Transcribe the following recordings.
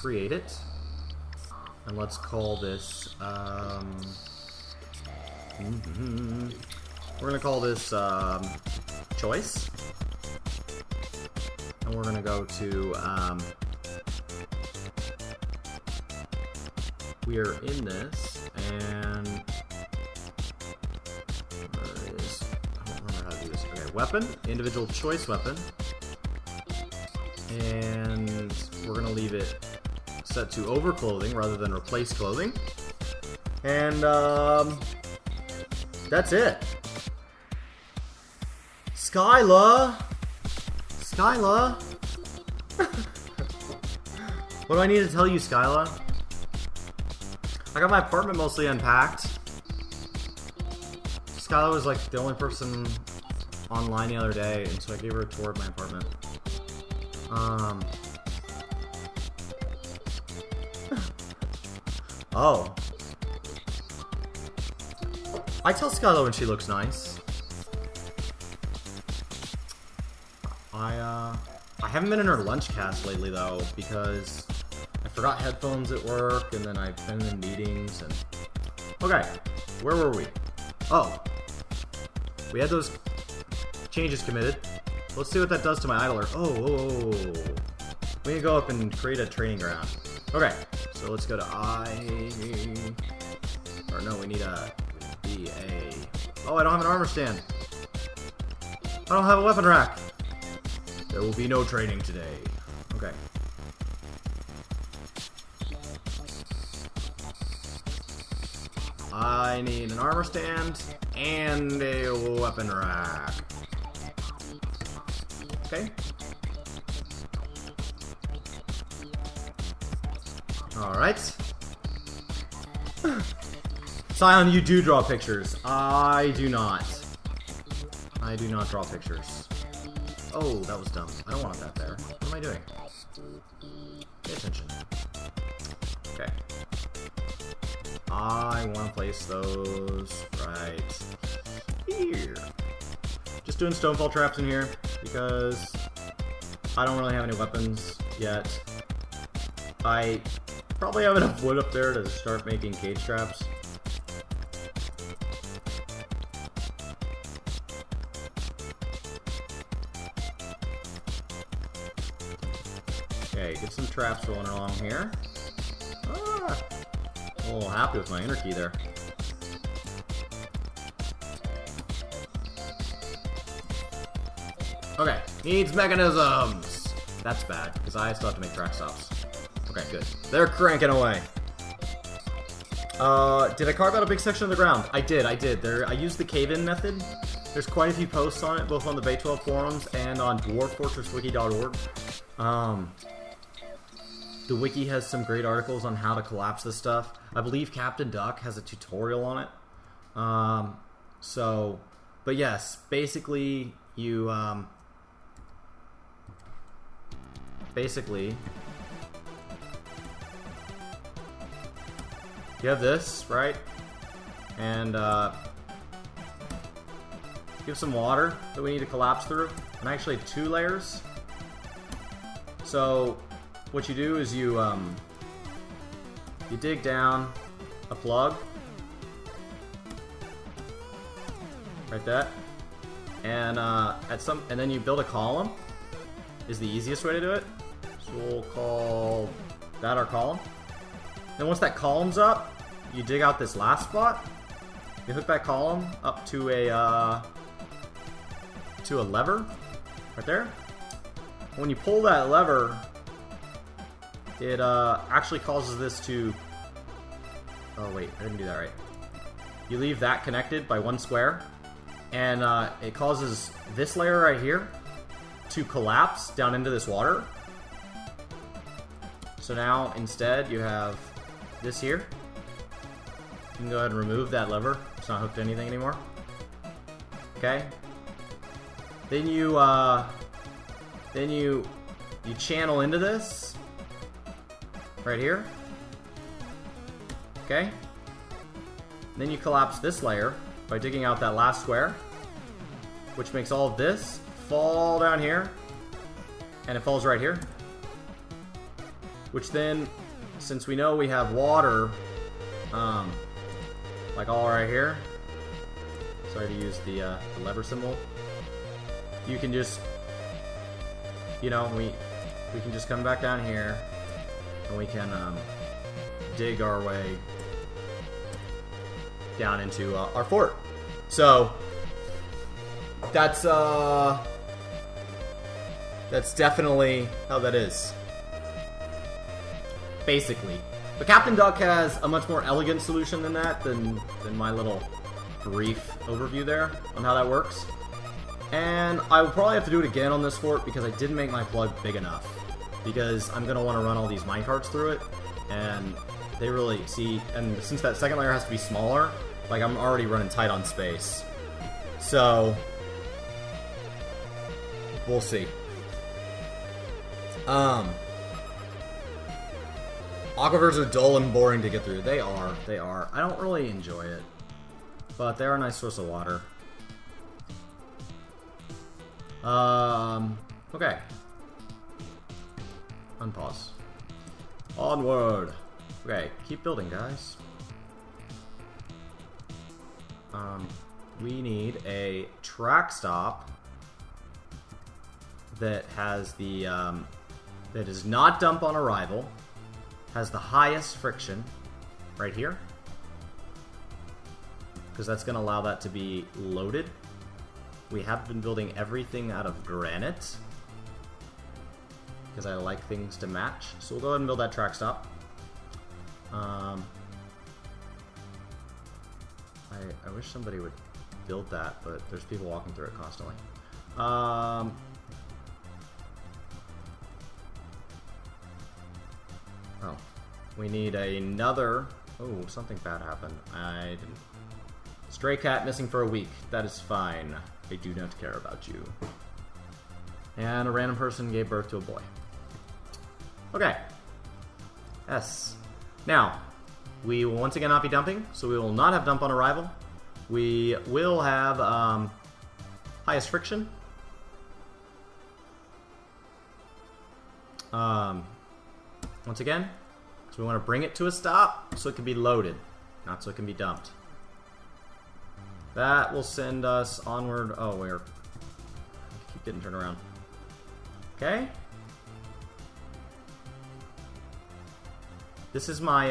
create it. And let's call this, we're gonna call this, choice. And we're gonna go to, we are in this, and where is, I don't remember how to do this. Okay, weapon, individual choice weapon. And we're gonna leave it set to over clothing rather than replace clothing. And that's it. Skyla! Skyla! What do I need to tell you, Skyla? I got my apartment mostly unpacked. Skyla was like the only person online the other day, and so I gave her a tour of my apartment. Oh. I tell Skyla when she looks nice. I haven't been in her lunch cast lately though, because I forgot headphones at work, and then I've been in meetings, and... Okay, where were we? Oh. We had those changes committed. Let's see what that does to my idler. Oh, whoa. We need to go up and create a training ground. Okay, so let's go to or no, we need a BA. Oh, I don't have an armor stand. I don't have a weapon rack. There will be no training today. Okay. I need an armor stand and a weapon rack. Okay. Alright. Scion, you do draw pictures. I do not. I do not draw pictures. Oh, that was dumb. I don't want that there. What am I doing? Pay attention. Okay. I want to place those right here. Just doing stonefall traps in here because I don't really have any weapons yet. I probably have enough wood up there to start making cage traps. Okay, get some traps going along here. Ah, a little happy with my enter key there. Okay, needs mechanisms. That's bad, because I still have to make track stops. Okay, good. They're cranking away. Did I carve out a big section of the ground? I did. I used the cave-in method. There's quite a few posts on it, both on the Bay 12 forums and on dwarffortresswiki.org. The wiki has some great articles on how to collapse this stuff. I believe Captain Duck has a tutorial on it. But yes, basically, you, you have this, right? And, give some water that we need to collapse through. And actually 2 layers. So, what you do is you dig down a plug. Right there. And, and then you build a column. Is the easiest way to do it. So we'll call that our column. Then once that column's up, you dig out this last spot. You hook that column up to a lever right there. When you pull that lever, it actually causes this to... Oh wait, I didn't do that right. You leave that connected by 1 square, and it causes this layer right here to collapse down into this water. So now instead you have this here. You can go ahead and remove that lever. It's not hooked to anything anymore. Okay. Then you channel into this right here. Okay. Then you collapse this layer by digging out that last square, which makes all of this fall down here, and it falls right here. Which then, since we know we have water, like all right here. Sorry to use the lever symbol. You can just, you know, we can just come back down here, and we can dig our way down into our fort. So that's definitely how that is. Basically. But Captain Duck has a much more elegant solution than that, than my little brief overview there on how that works. And I will probably have to do it again on this fort because I didn't make my plug big enough. Because I'm going to want to run all these minecarts through it, and they really see, and since that second layer has to be smaller, like I'm already running tight on space. So, we'll see. Aquifers are dull and boring to get through. They are. I don't really enjoy it, but they are a nice source of water. Okay. Unpause. Onward. Okay, keep building, guys. We need a track stop that has the, that is not dump on arrival, has the highest friction right here, because that's going to allow that to be loaded. We have been building everything out of granite, because I like things to match. So we'll go ahead and build that track stop. I wish somebody would build that, but there's people walking through it constantly. Oh, we need another. Oh, something bad happened. I didn't. Stray cat missing for a week. That is fine. I do not care about you. And a random person gave birth to a boy. Okay. Yes. Now, we will once again not be dumping, so we will not have dump on arrival. We will have highest friction. Once again, so we want to bring it to a stop so it can be loaded, not so it can be dumped. That will send us onward. Oh, we're keep getting turned around. Okay. This is my,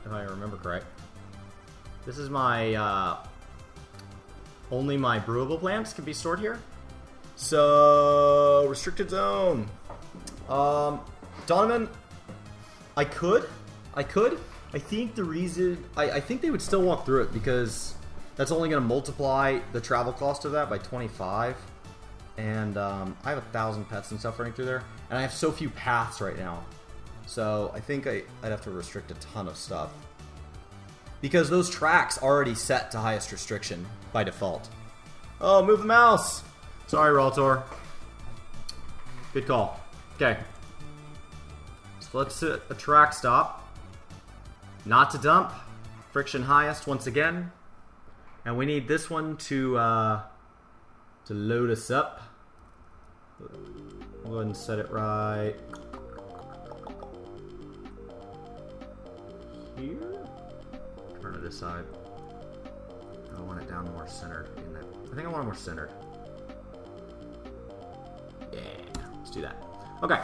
if I remember correct, this is my, only my brewable plants can be stored here. So, restricted zone. Donovan, I could. I think the reason, I think they would still walk through it because that's only going to multiply the travel cost of that by 25. And, I have 1,000 pets and stuff running through there. And I have so few paths right now. So I think I'd have to restrict a ton of stuff. Because those tracks are already set to highest restriction by default. Oh, move the mouse! Sorry, Raltor. Good call. Okay. So let's set a track stop. Not to dump. Friction highest once again. And we need this one to load us up. We'll go ahead and set it right here. Turn it aside. I want it down more centered. I think I want it more centered. Yeah, let's do that. Okay.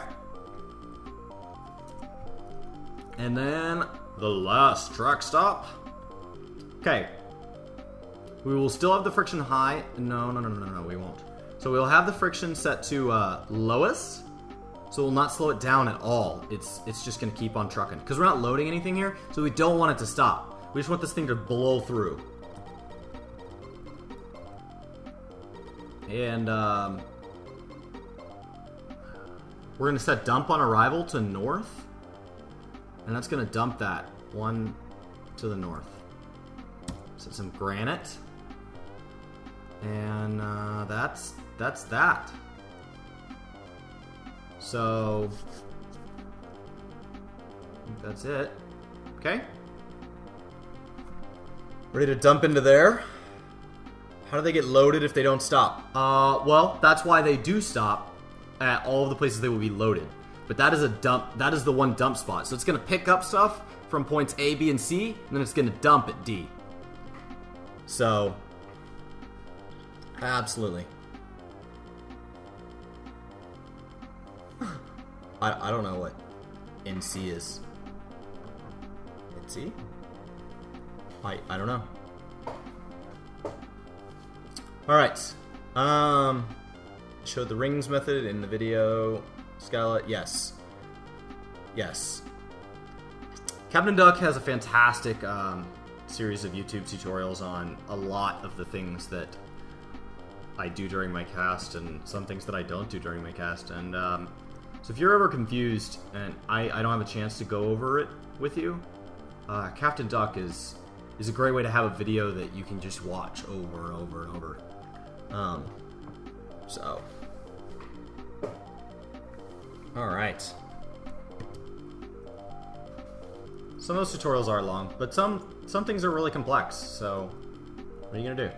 And then the last track stop. Okay. We will still have the friction high. No, we won't. So we'll have the friction set to lowest. So we'll not slow it down at all. It's just going to keep on trucking. Because we're not loading anything here, so we don't want it to stop. We just want this thing to blow through. And we're going to set dump on arrival to north. And that's going to dump that one to the north. Set some granite. And that's that. So, I think that's it. Okay. Ready to dump into there. How do they get loaded if they don't stop? Well, that's why they do stop at all of the places they will be loaded. but that is a dump. That is the one dump spot. So it's going to pick up stuff from points A, B, and C, and then it's going to dump at D. So, absolutely. I don't know what NC is. NC? I don't know. Alright. Showed the rings method in the video. Skylight, yes. Yes. Captain Duck has a fantastic series of YouTube tutorials on a lot of the things that I do during my cast and some things that I don't do during my cast. And so if you're ever confused and I don't have a chance to go over it with you, Captain Duck is a great way to have a video that you can just watch over and over and over. So, alright. Some of those tutorials are long, but some things are really complex, so what are you gonna do?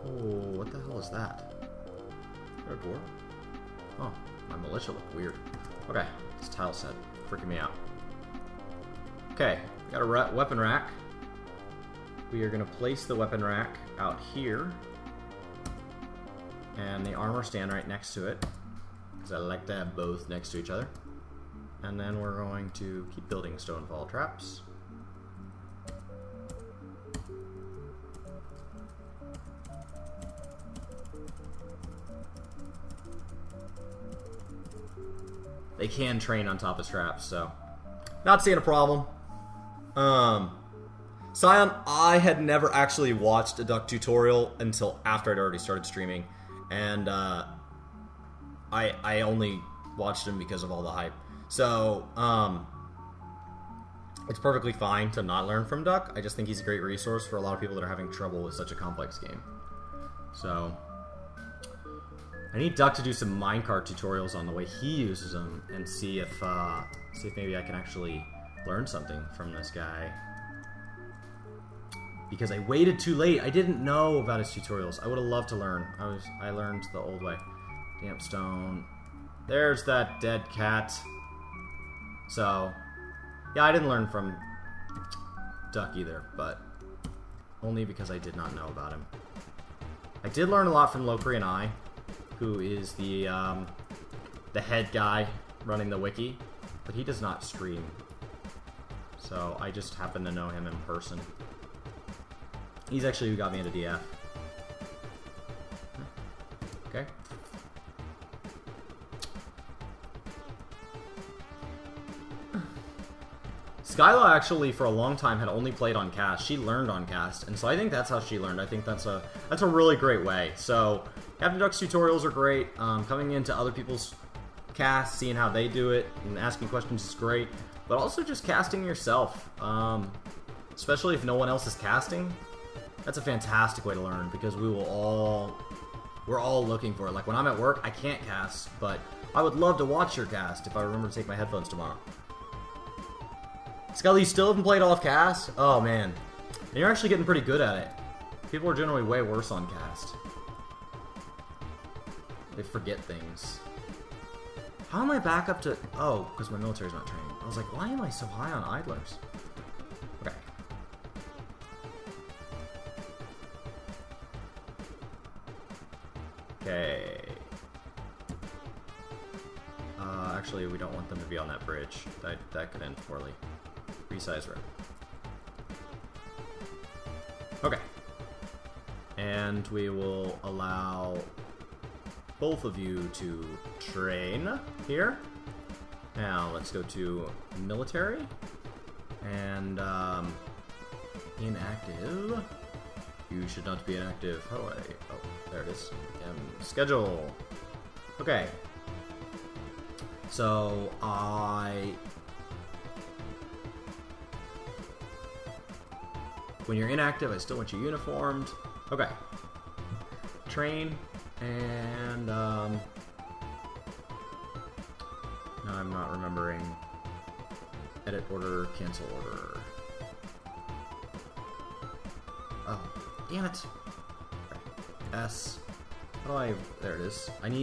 Oh, what the hell is that? Is there a door? Oh, my militia look weird. Okay, this tile set freaking me out. Okay, got a weapon rack. We are going to place the weapon rack out here. And the armor stand right next to it. Because I like to have both next to each other. And then we're going to keep building stone fall traps. They can train on top of traps, so not seeing a problem. Scion, I had never actually watched a duck tutorial until after I'd already started streaming, and I only watched him because of all the hype. So it's perfectly fine to not learn from Duck. I just think he's a great resource for a lot of people that are having trouble with such a complex game. So I need Duck to do some minecart tutorials on the way he uses them and see if maybe I can actually learn something from this guy. Because I waited too late. I didn't know about his tutorials. I would have loved to learn. I learned the old way. Damp stone. There's that dead cat. So, yeah, I didn't learn from Duck either, but only because I did not know about him. I did learn a lot from Locrian Eye, who is the head guy running the wiki, but he does not stream. So I just happen to know him in person. He's actually who got me into DF. Okay. Skyla actually, for a long time, had only played on cast. She learned on cast, and so I think that's how she learned. I think that's a really great way. So Captain Duck's tutorials are great. Coming into other people's casts, seeing how they do it, and asking questions is great. But also just casting yourself, especially if no one else is casting. That's a fantastic way to learn, because we're all looking for it. Like when I'm at work, I can't cast, but I would love to watch your cast if I remember to take my headphones tomorrow. Scully, you still haven't played off cast? Oh man, and you're actually getting pretty good at it. People are generally way worse on cast. They forget things. How am I back up to... Oh, because my military's not training. I was like, why am I so high on idlers? Okay. Okay. Actually, we don't want them to be on that bridge. That could end poorly. Resize road. Okay. And we will allow both of you to train here. Now let's go to military and inactive. You should not be inactive. How do I? Oh, there it is. Schedule. Okay. So when you're inactive, I still want you uniformed. Okay. Train. And, no, I'm not remembering. Edit order, cancel order. Oh, damn it. Okay. S. How do I... There it is. I need